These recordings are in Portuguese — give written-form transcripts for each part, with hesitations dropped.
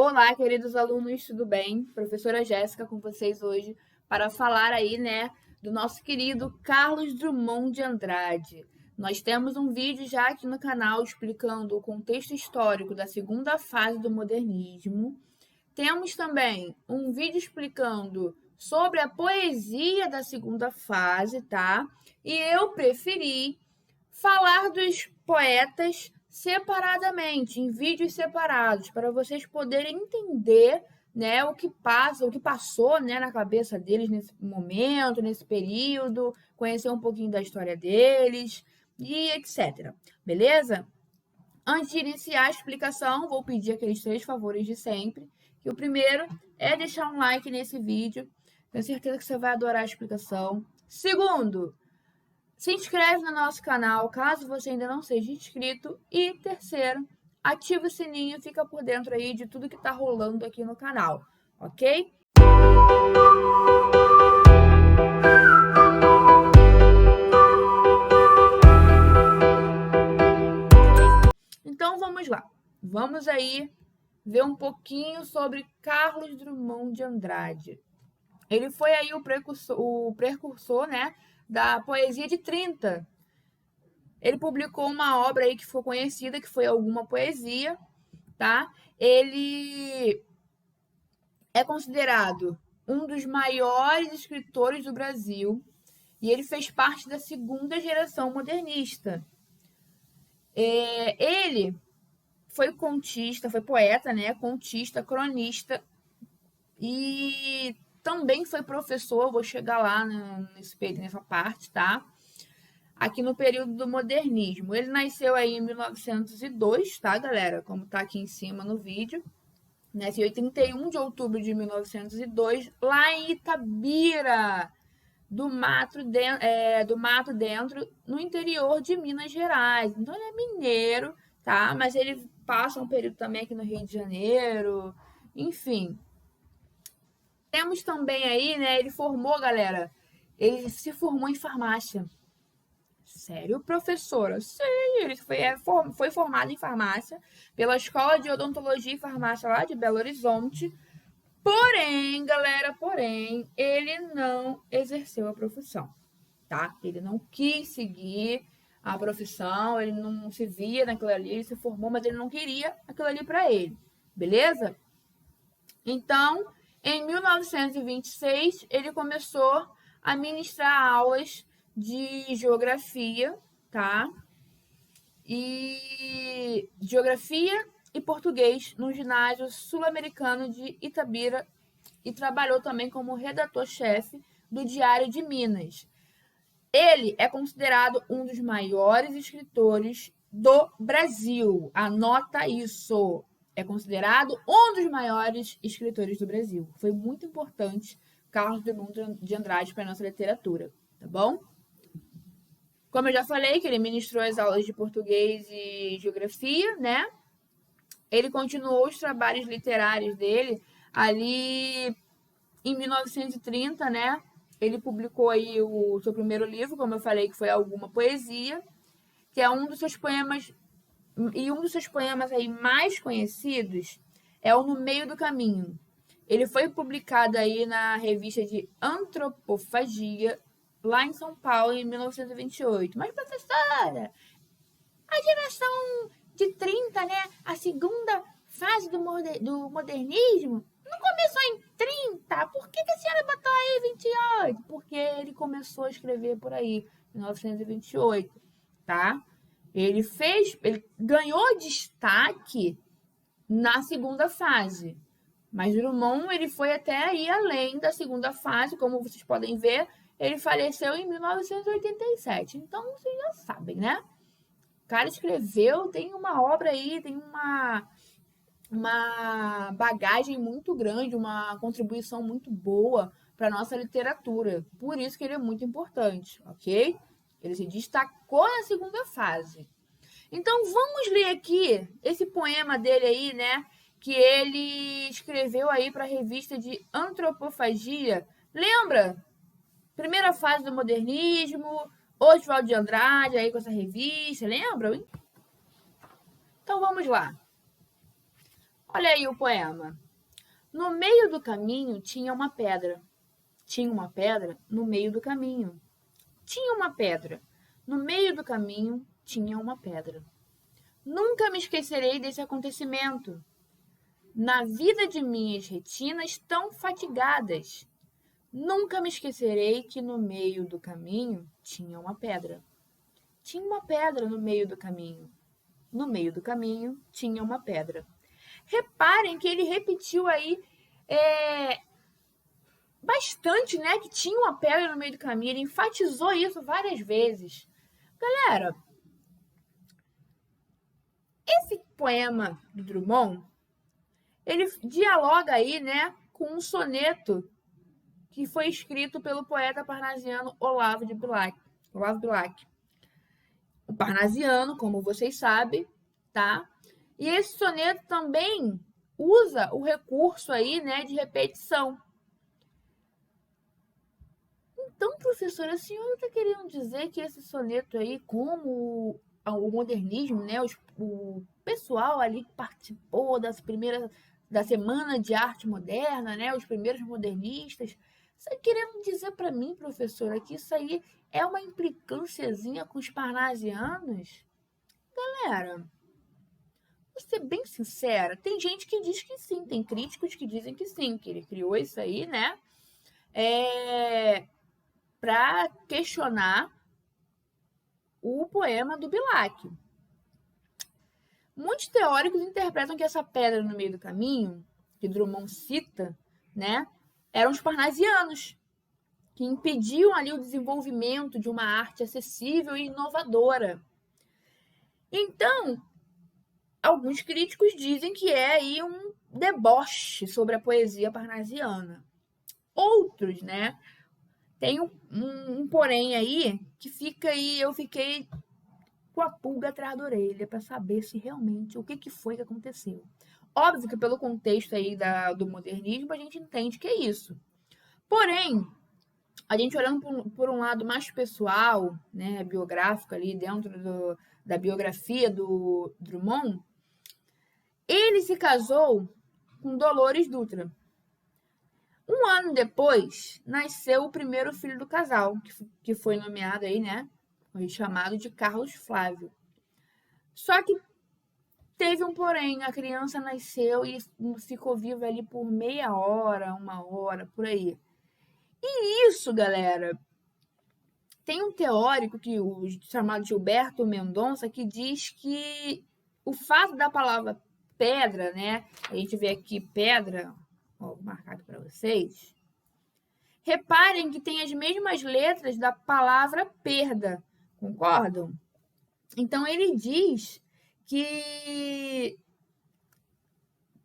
Olá, queridos alunos, tudo bem? Professora Jéssica com vocês hoje para falar aí, do nosso querido Carlos Drummond de Andrade. Nós temos um vídeo já aqui no canal explicando o contexto histórico da segunda fase do modernismo. Temos também um vídeo explicando sobre a poesia da segunda fase, tá? E eu preferi falar dos poetas separadamente, em vídeos separados, para vocês poderem entender, o que passa, o que passou, na cabeça deles nesse momento, nesse período, conhecer um pouquinho da história deles e etc. Beleza? Antes de iniciar a explicação, vou pedir aqueles 3 favores de sempre, que o primeiro é deixar um like nesse vídeo, tenho certeza que você vai adorar a explicação. Segundo, se inscreve no nosso canal, caso você ainda não seja inscrito. E terceiro, ativa o sininho e fica por dentro aí de tudo que está rolando aqui no canal, ok? Então vamos lá. Vamos aí ver um pouquinho sobre Carlos Drummond de Andrade. Ele foi aí o precursor, da poesia de 30. Ele publicou uma obra aí que ficou conhecida, que foi Alguma Poesia, tá? Ele é considerado um dos maiores escritores do Brasil e ele fez parte da segunda geração modernista. Ele foi contista, foi poeta, contista, cronista e também foi professor, vou chegar lá nessa parte, tá? Aqui no período do modernismo. Ele nasceu aí em 1902, tá, galera? Como tá aqui em cima no vídeo. Nasceu em 31 de outubro de 1902, lá em Itabira, do Mato Dentro, no interior de Minas Gerais. Então, ele é mineiro, tá? Mas ele passa um período também aqui no Rio de Janeiro, enfim. Temos também aí, ele formou, galera, ele se formou em farmácia. Sério, professora? Sim, ele foi formado em farmácia pela Escola de Odontologia e Farmácia lá de Belo Horizonte. Porém, galera, ele não exerceu a profissão, tá? Ele não quis seguir a profissão, ele não se via naquilo ali, ele se formou, mas ele não queria aquilo ali para ele, beleza? Então, em 1926, ele começou a ministrar aulas de geografia, tá? E geografia e português no ginásio sul-americano de Itabira e trabalhou também como redator-chefe do Diário de Minas. Ele é considerado um dos maiores escritores do Brasil. Anota isso. É considerado um dos maiores escritores do Brasil. Foi muito importante Carlos Drummond de Andrade para a nossa literatura, tá bom? Como eu já falei, que ele ministrou as aulas de português e geografia, Ele continuou os trabalhos literários dele ali em 1930, Ele publicou aí o seu primeiro livro, como eu falei, que foi Alguma Poesia, que é um dos seus poemas, e um dos seus poemas aí mais conhecidos é o No Meio do Caminho. Ele foi publicado aí na revista de Antropofagia, lá em São Paulo, em 1928. Mas, professora, a geração de 30, a segunda fase do modernismo, não começou em 30? Por que a senhora botou aí 28? Porque ele começou a escrever por aí, em 1928, tá? Ele ganhou destaque na segunda fase. Mas Drummond, ele foi até aí além da segunda fase, como vocês podem ver, ele faleceu em 1987. Então, vocês já sabem, O cara escreveu, tem uma obra aí, tem uma bagagem muito grande, uma contribuição muito boa para a nossa literatura. Por isso que ele é muito importante, ok? Ele se destacou na segunda fase. Então, vamos ler aqui esse poema dele aí, que ele escreveu aí para a revista de Antropofagia. Lembra? Primeira fase do modernismo, Oswald de Andrade aí com essa revista, lembram? Então vamos lá. Olha aí o poema. No meio do caminho tinha uma pedra. Tinha uma pedra no meio do caminho. Tinha uma pedra. No meio do caminho tinha uma pedra. Nunca me esquecerei desse acontecimento. Na vida de minhas retinas tão fatigadas, nunca me esquecerei que no meio do caminho tinha uma pedra. Tinha uma pedra no meio do caminho. No meio do caminho tinha uma pedra. Reparem que ele repetiu aí bastante, né? Que tinha uma pedra no meio do caminho. Ele enfatizou isso várias vezes. Galera, esse poema do Drummond, ele dialoga aí, né, com um soneto que foi escrito pelo poeta parnasiano Olavo Bilac. O parnasiano, como vocês sabem, tá? E esse soneto também usa o recurso aí, né, de repetição. Então, professora, a senhora está querendo dizer que esse soneto aí, como o modernismo, né, o pessoal ali que participou da Semana de Arte Moderna, né, os primeiros modernistas, você está querendo dizer para mim, professora, que isso aí é uma implicânciazinha com os parnasianos? Galera, vou ser bem sincera, tem gente que diz que sim, tem críticos que dizem que sim, que ele criou isso aí, né, para questionar o poema do Bilac. Muitos teóricos interpretam que essa pedra no meio do caminho, que Drummond cita, né, eram os parnasianos, que impediam ali o desenvolvimento de uma arte acessível e inovadora. Então, alguns críticos dizem que é aí um deboche sobre a poesia parnasiana. Outros, né, tem um porém aí que fica aí, eu fiquei com a pulga atrás da orelha para saber se realmente o que foi que aconteceu. Óbvio que pelo contexto aí do modernismo a gente entende que é isso. Porém, a gente olhando por um lado mais pessoal, né, biográfico ali dentro da biografia do Drummond, ele se casou com Dolores Dutra. Um ano depois, nasceu o primeiro filho do casal, que foi nomeado aí, né, foi chamado de Carlos Flávio. Só que teve um porém, a criança nasceu e ficou viva ali por meia hora, uma hora, por aí. E isso, galera, tem um teórico chamado Gilberto Mendonça que diz que o fato da palavra pedra, né? A gente vê aqui pedra, ó, vou marcar aqui para vocês. Reparem que tem as mesmas letras da palavra perda, concordam? Então ele diz que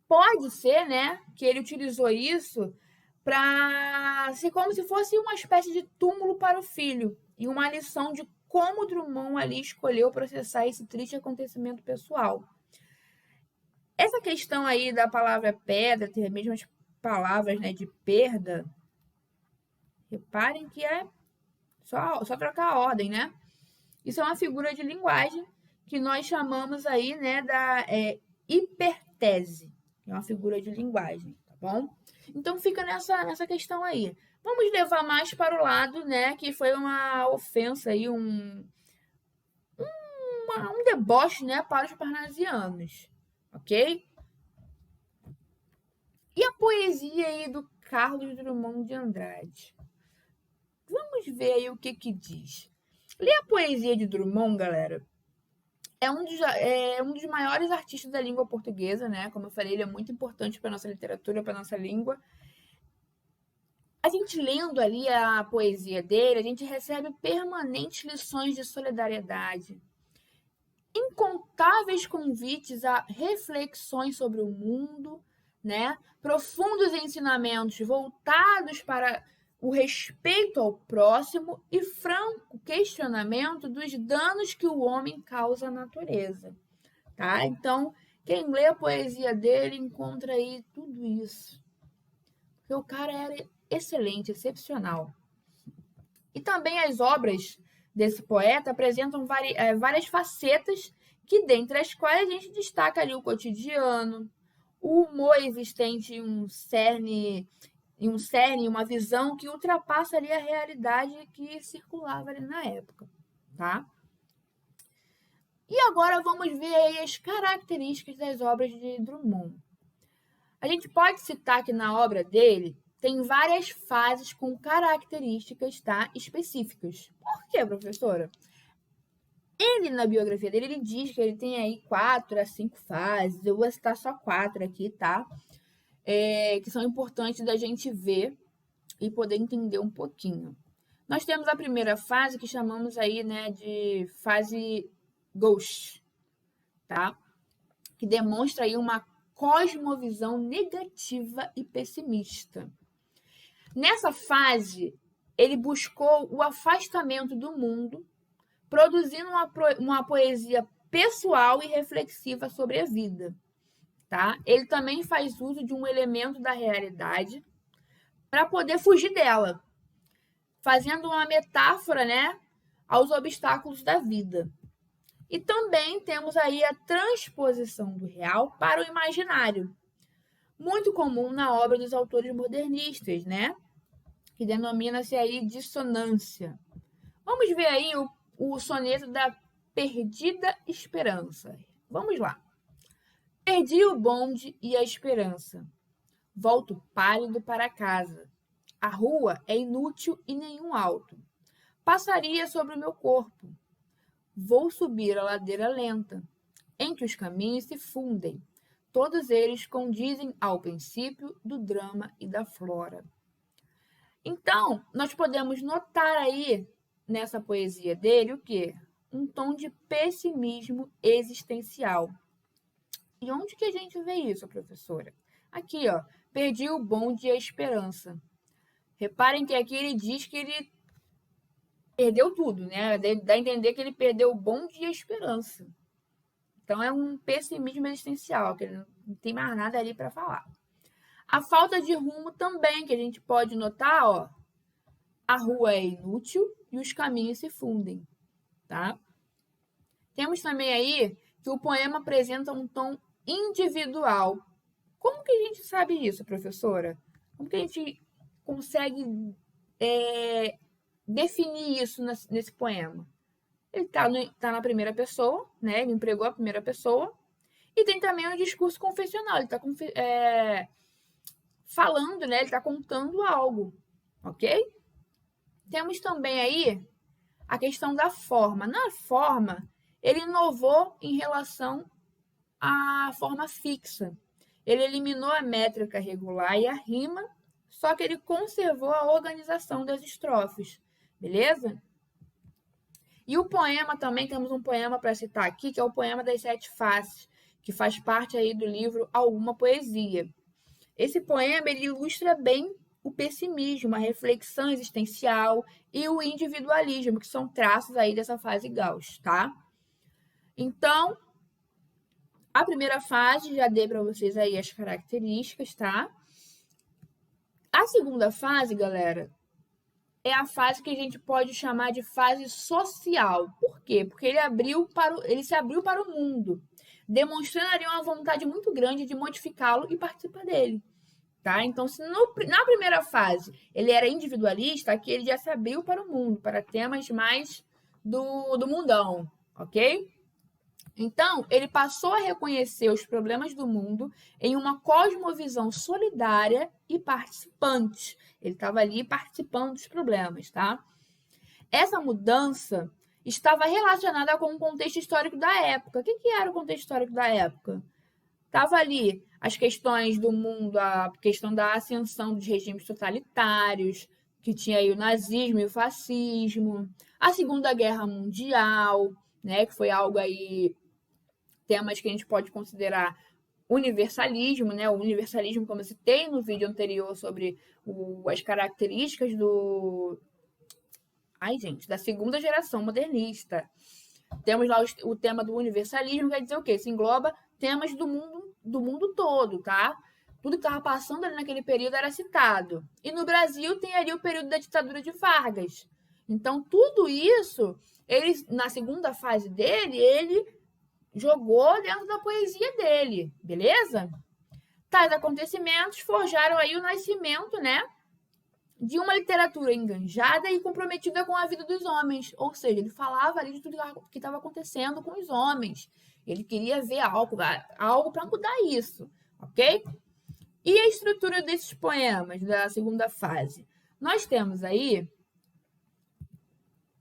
pode ser, né, que ele utilizou isso para ser como se fosse uma espécie de túmulo para o filho e uma lição de como Drummond ali escolheu processar esse triste acontecimento pessoal. Essa questão aí da palavra pedra ter as mesmas palavras, né, de perda, reparem que é só trocar a ordem, né? Isso é uma figura de linguagem que nós chamamos aí, né, da hipertese, que é uma figura de linguagem, tá bom? Então fica nessa questão aí. Vamos levar mais para o lado, né, que foi uma ofensa aí, um deboche, né, para os parnasianos, ok? E a poesia aí do Carlos Drummond de Andrade? Vamos ver aí o que diz. Ler a poesia de Drummond, galera, é um dos maiores artistas da língua portuguesa, né? Como eu falei, ele é muito importante para nossa literatura, para nossa língua. A gente lendo ali a poesia dele, a gente recebe permanentes lições de solidariedade, incontáveis convites a reflexões sobre o mundo, né? Profundos ensinamentos voltados para o respeito ao próximo e franco questionamento dos danos que o homem causa à natureza, tá? Então, quem lê a poesia dele encontra aí tudo isso. Porque o cara era excelente, excepcional. E também as obras desse poeta apresentam várias facetas que, dentre as quais, a gente destaca ali o cotidiano, o humor existente em um cerne, uma visão que ultrapassa ali a realidade que circulava ali na época, tá? E agora vamos ver aí as características das obras de Drummond. A gente pode citar que na obra dele tem várias fases com características, tá, específicas. Por quê, professora? Ele, na biografia dele, ele diz que ele tem aí 4 a 5 fases. Eu vou citar só 4 aqui, tá? Que são importantes da gente ver e poder entender um pouquinho. Nós temos a primeira fase que chamamos aí, né, de fase Ghost, tá? Que demonstra aí uma cosmovisão negativa e pessimista. Nessa fase, ele buscou o afastamento do mundo, produzindo uma poesia pessoal e reflexiva sobre a vida, tá? Ele também faz uso de um elemento da realidade para poder fugir dela, fazendo uma metáfora, né, aos obstáculos da vida. E também temos aí a transposição do real para o imaginário, muito comum na obra dos autores modernistas, né, que denomina-se aí dissonância. Vamos ver aí o soneto da Perdida Esperança. Vamos lá. Perdi o bonde e a esperança. Volto pálido para casa. A rua é inútil e nenhum alto. Passaria sobre o meu corpo. Vou subir a ladeira lenta, em que os caminhos se fundem. Todos eles condizem ao princípio do drama e da flora. Então, nós podemos notar aí, nessa poesia dele, o quê? Um tom de pessimismo existencial. E onde que a gente vê isso, professora? Aqui, ó, perdi o bonde e a esperança. Reparem que aqui ele diz que ele perdeu tudo, né? Dá a entender que ele perdeu o bonde e a esperança. Então é um pessimismo existencial, que ele não tem mais nada ali para falar. A falta de rumo também, que a gente pode notar, ó. A rua é inútil e os caminhos se fundem, tá? Temos também aí que o poema apresenta um tom individual. Como que a gente sabe isso, professora? Como que a gente consegue definir isso nesse poema? Ele está na primeira pessoa, né? Ele empregou a primeira pessoa. E tem também um discurso confessional. Ele está falando, né? Ele está contando algo, ok? Temos também aí a questão da forma. Na forma, ele inovou em relação à forma fixa. Ele eliminou a métrica regular e a rima, só que ele conservou a organização das estrofes. Beleza? E o poema também, temos um poema para citar aqui, que é o poema das 7 faces, que faz parte aí do livro Alguma Poesia. Esse poema ele ilustra bem o pessimismo, a reflexão existencial e o individualismo, que são traços aí dessa fase Gauss, tá? Então, a primeira fase, já dei para vocês aí as características, tá? A segunda fase, galera, é a fase que a gente pode chamar de fase social. Por quê? Porque ele se abriu para o mundo, demonstrando ali uma vontade muito grande de modificá-lo e participar dele. Tá? Então, se na primeira fase ele era individualista, aqui ele já se abriu para o mundo, para temas mais do mundão, ok? Então, ele passou a reconhecer os problemas do mundo em uma cosmovisão solidária e participante. Ele estava ali participando dos problemas, tá? Essa mudança estava relacionada com o contexto histórico da época. O que era o contexto histórico da época? Estava ali as questões do mundo, a questão da ascensão dos regimes totalitários, que tinha aí o nazismo e o fascismo, a Segunda Guerra Mundial, né, que foi algo aí, temas que a gente pode considerar universalismo, né, o universalismo, como eu citei no vídeo anterior sobre as características da segunda geração modernista. Temos lá o tema do universalismo, quer dizer o quê? Isso engloba temas do mundo todo, tá? Tudo que estava passando ali naquele período era citado. E no Brasil tem ali o período da ditadura de Vargas. Então, tudo isso, na segunda fase dele, ele jogou dentro da poesia dele, beleza? Tais acontecimentos forjaram aí o nascimento, né, de uma literatura enganjada e comprometida com a vida dos homens. Ou seja, ele falava ali de tudo que estava acontecendo com os homens. Ele queria ver algo para mudar isso, ok? E a estrutura desses poemas da segunda fase? Nós temos aí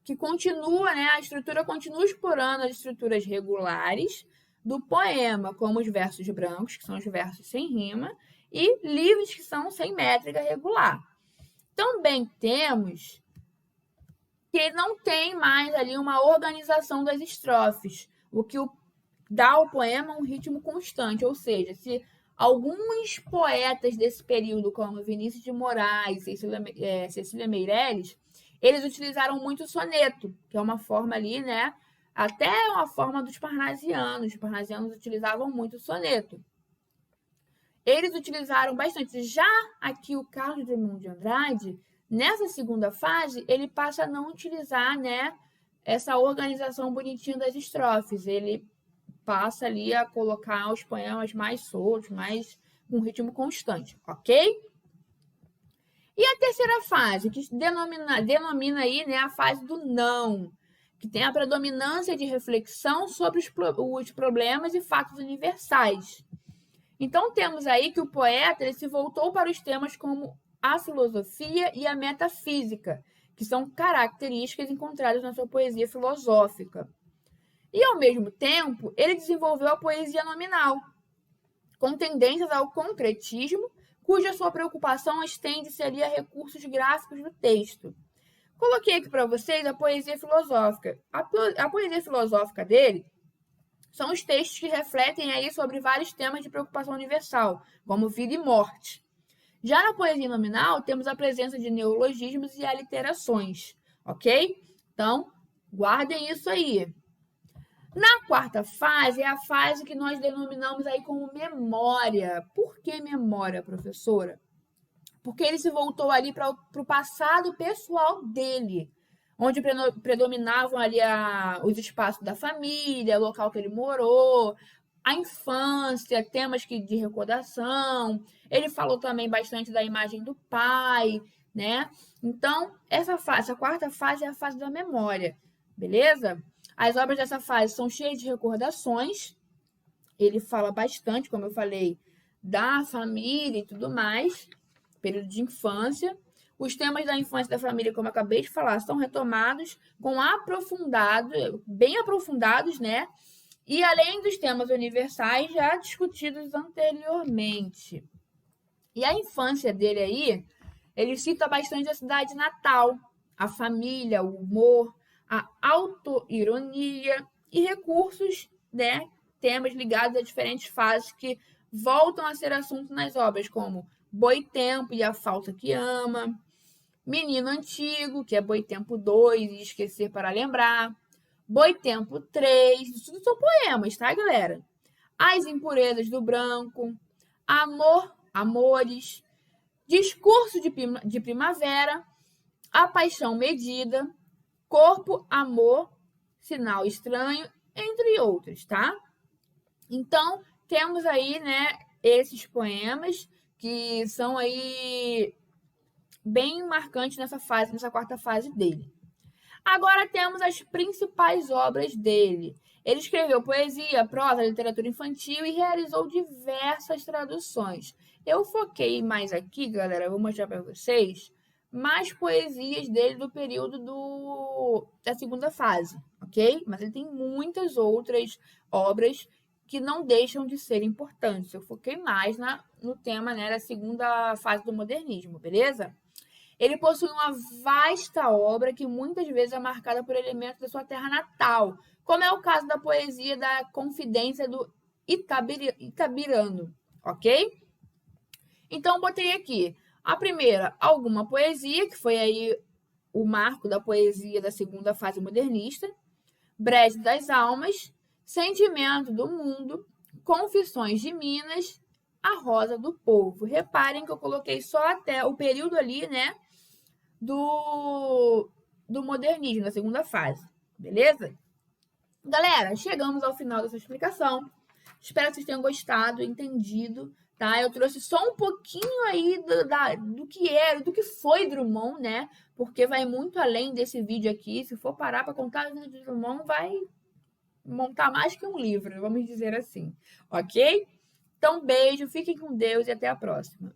que continua, né, a estrutura continua explorando as estruturas regulares do poema, como os versos brancos, que são os versos sem rima, e livres, que são sem métrica regular. Também temos que não tem mais ali uma organização das estrofes, o que dá ao poema um ritmo constante, ou seja, se alguns poetas desse período, como Vinícius de Moraes e Cecília Meirelles, eles utilizaram muito o soneto, que é uma forma ali, né? Até uma forma dos parnasianos. Os parnasianos utilizavam muito o soneto. Eles utilizaram bastante. Já aqui o Carlos Drummond de Andrade, nessa segunda fase, ele passa a não utilizar, né, essa organização bonitinha das estrofes. Ele passa ali a colocar os poemas mais soltos, mais com ritmo constante, ok? E a terceira fase, que denomina aí, né, a fase do não, que tem a predominância de reflexão sobre os problemas e fatos universais. Então, temos aí que o poeta ele se voltou para os temas como a filosofia e a metafísica, que são características encontradas na sua poesia filosófica. E, ao mesmo tempo, ele desenvolveu a poesia nominal, com tendências ao concretismo, cuja sua preocupação estende-se ali a recursos gráficos do texto. Coloquei aqui para vocês a poesia filosófica. A poesia filosófica dele são os textos que refletem aí sobre vários temas de preocupação universal, como vida e morte. Já na poesia nominal, temos a presença de neologismos e aliterações, ok? Então, guardem isso aí. Na quarta fase, é a fase que nós denominamos aí como memória. Por que memória, professora? Porque ele se voltou ali para o passado pessoal dele, onde predominavam ali os espaços da família, o local que ele morou, a infância, temas de recordação. Ele falou também bastante da imagem do pai, né? Então, essa quarta fase é a fase da memória, beleza? As obras dessa fase são cheias de recordações. Ele fala bastante, como eu falei, da família e tudo mais, período de infância. Os temas da infância e da família, como eu acabei de falar, são retomados bem aprofundados, né? E além dos temas universais já discutidos anteriormente. E a infância dele aí, ele cita bastante a cidade natal, a família, o humor, a autoironia e recursos, né, temas ligados a diferentes fases que voltam a ser assunto nas obras, como Boitempo e a Falsa que Ama, Menino Antigo, que é Boitempo 2 e Esquecer para Lembrar, Boitempo 3, isso tudo são poemas, tá, galera? As Impurezas do Branco, Amores, Discurso de Primavera, A Paixão Medida, Corpo, Amor, Sinal Estranho, entre outros, tá? Então, temos aí, né, esses poemas que são aí bem marcantes nessa quarta fase dele. Agora temos as principais obras dele. Ele escreveu poesia, prosa, literatura infantil e realizou diversas traduções. Eu foquei mais aqui, galera, vou mostrar para vocês mais poesias dele do período da segunda fase, ok? Mas ele tem muitas outras obras que não deixam de ser importantes. Eu foquei mais no tema, né, da segunda fase do modernismo, beleza? Ele possui uma vasta obra que muitas vezes é marcada por elementos da sua terra natal, como é o caso da poesia da Confidência do Itabirano, ok? Então, botei aqui a primeira, Alguma Poesia, que foi aí o marco da poesia da segunda fase modernista, Brejo das Almas, Sentimento do Mundo, Confissões de Minas, A Rosa do Povo. Reparem que eu coloquei só até o período ali, né, do modernismo, da segunda fase, beleza? Galera, chegamos ao final dessa explicação. Espero que vocês tenham gostado, entendido, tá? Eu trouxe só um pouquinho aí do que era, do que foi Drummond, né? Porque vai muito além desse vídeo aqui. Se for parar para contar a vida de Drummond, vai montar mais que um livro, vamos dizer assim, ok? Então, beijo, fiquem com Deus e até a próxima.